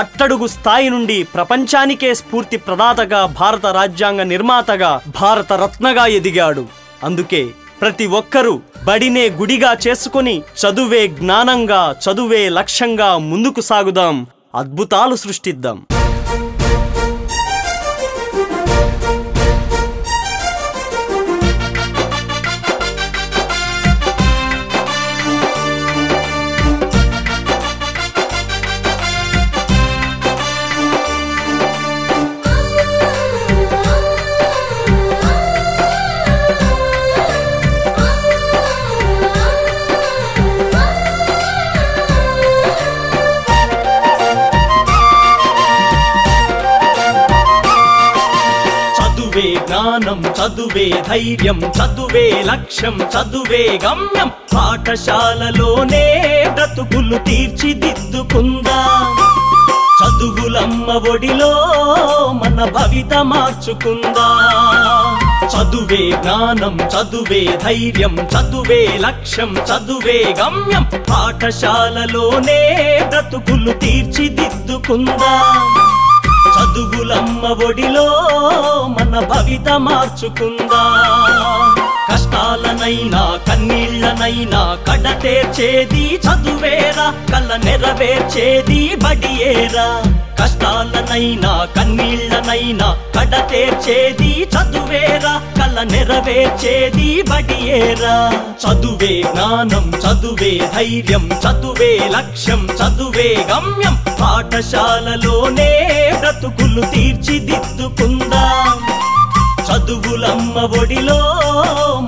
అట్టడుగు స్థాయి నుండి ప్రపంచానికే స్ఫూర్తి ప్రదాతగా, భారత రాజ్యాంగ నిర్మాతగా, భారత రత్నగా ఎదిగాడు. అందుకే ప్రతి ఒక్కరూ బడినే గుడిగా చేసుకుని చదువే జ్ఞానంగా, చదువే లక్ష్యంగా ముందుకు సాగుదాం, అద్భుతాలు సృష్టిద్దాం. జ్ఞానం చదువే ధైర్యం, చదువే లక్ష్యం, చదువే గమ్యం. పాఠశాలలోనే బ్రతుకులు తీర్చిదిద్దుకుందాం. చదువులమ్మ ఒడిలో మన భవిత మార్చుకుందాం. చదువే జ్ఞానం, చదువే ధైర్యం, చదువే లక్ష్యం, చదువే గమ్యం. పాఠశాలలోనే బ్రతుకులు తీర్చిదిద్దుకుందాం. చదువులమ్మ ఒడిలో మన భవిత మార్చుకుందాం. కష్టాలనైనా కన్నీళ్లనైనా కడతేర్చేది చదువేరా, కల నెరవేర్చేది బడియేరా. కష్టాలనైనా కన్నీళ్లనైనా కడతేర్చేది చదువేరా, కల నెరవేర్చేది బడియేరా. చదువే జ్ఞానం, చదువే ధైర్యం, చదువే లక్ష్యం, చదువే గమ్యం. పాఠశాలలోనే బ్రతుకులు తీర్చిదిద్దుకుందాం. చదువులమ్మ ఒడిలో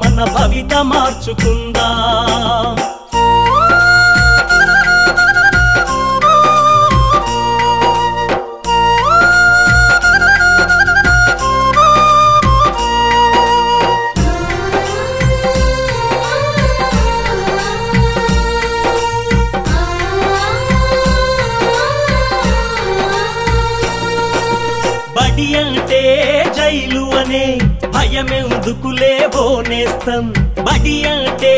మన భవిత మార్చుకుందాం. బడి అంటే జైలు అనే భయమెందుకులే బోనేస్తం. బడి అంటే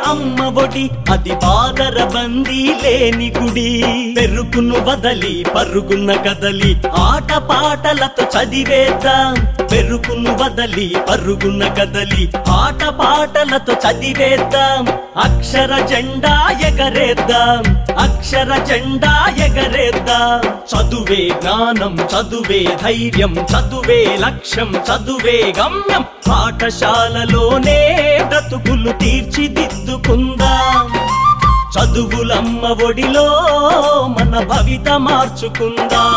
అమ్మ ఒడి, అది బాదర బందీ లేని గుడి. పెరుగును వదలి పరుగున కదలి ఆట పాటలతో చదివేద్దాం. పెరుగును వదలి పరుగున కదలి ఆట పాటలతో చదివేద్దాం. అక్షర జెండా ఎగరేద్దాం, అక్షర జెండా ఎగరేద్దాం. చదువే జ్ఞానం, చదువే ధైర్యం, చదువే లక్ష్యం, చదువే గమ్యం. పాఠశాలలోనే బ్రతుకులు తీర్చిదిద్దుకుందాం. చదువులమ్మ ఒడిలో మన భవిత మార్చుకుందాం.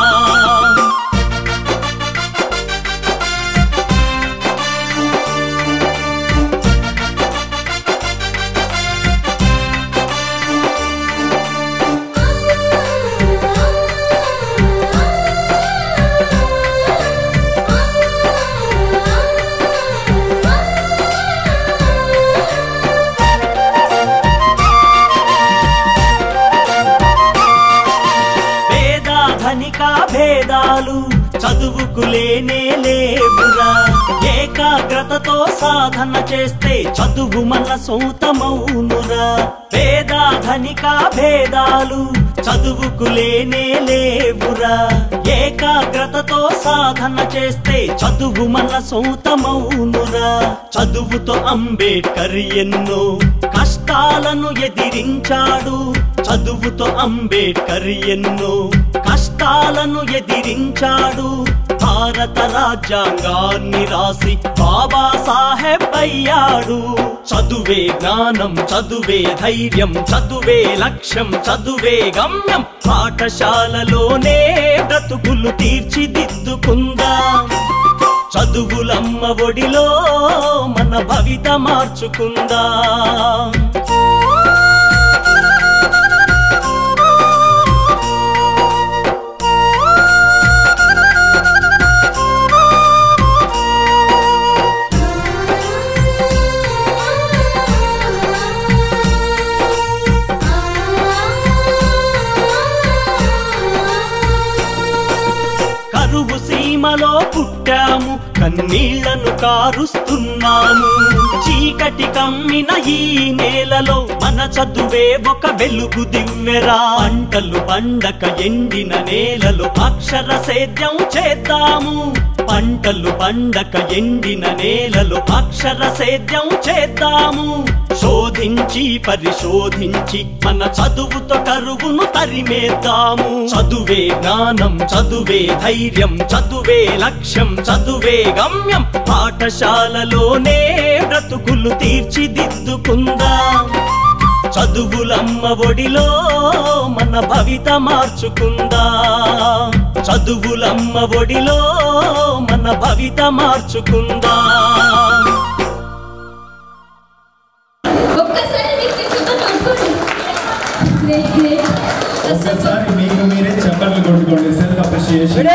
భేదాలు చదువుకు లేనే లేవురా. ఏకాగ్రతతో సాధన చేస్తే చదువు మన సొంతమౌనురా. పేదాధనిక భేదాలు చదువుకు లేనే లేవురా. ఏకాగ్రతతో సాధన చేస్తే చదువు మన సొంతమౌనురా. చదువుతో అంబేద్కర్ ఎన్నో కష్టాలను ఎదిరించాడు. చదువుతో అంబేద్కర్ ఎన్నో కష్టాలను ఎదిరించాడు. భారత రాజ్యాంగాన్ని రాసి బాబాసాహెబ్ అయ్యాడు. చదువే జ్ఞానం, చదువే ధైర్యం, చదువే లక్ష్యం, చదువే గమ్యం. పాఠశాలలోనే బ్రతుకులు తీర్చిదిద్దుకుందాం. చదువులమ్మ ఒడిలో మన భవిత మార్చుకుందాం. కన్నీళ్లను కారుస్తున్నాము. చీకటి కమ్మిన ఈ నేలలో మన చదువే ఒక వెలుగు దివ్వెరా. పంటలు పండక ఎండిన నేలలో అక్షర సేద్యం చేద్దాము. పంటలు పండక ఎండిన నేలలో అక్షర సేద్యం చేద్దాము. శోధించి పరిశోధించి మన చదువుతో కరువును తరిమేద్దాము. చదువే జ్ఞానం, చదువే ధైర్యం, చదువే లక్ష్యం, చదువే గమ్యం. పాఠశాలలోనే బ్రతుకులు తీర్చిదిద్దుకుందాం. చదువులమ్మ ఒడిలో మన భవిత మార్చుకుందాం. చదువులమ్మ ఒడిలో మన భవిత మార్చుకుందాం. ఒక్కసారి మీకు మీరే చప్పట్లు కొట్టుకోండి. Self appreciation.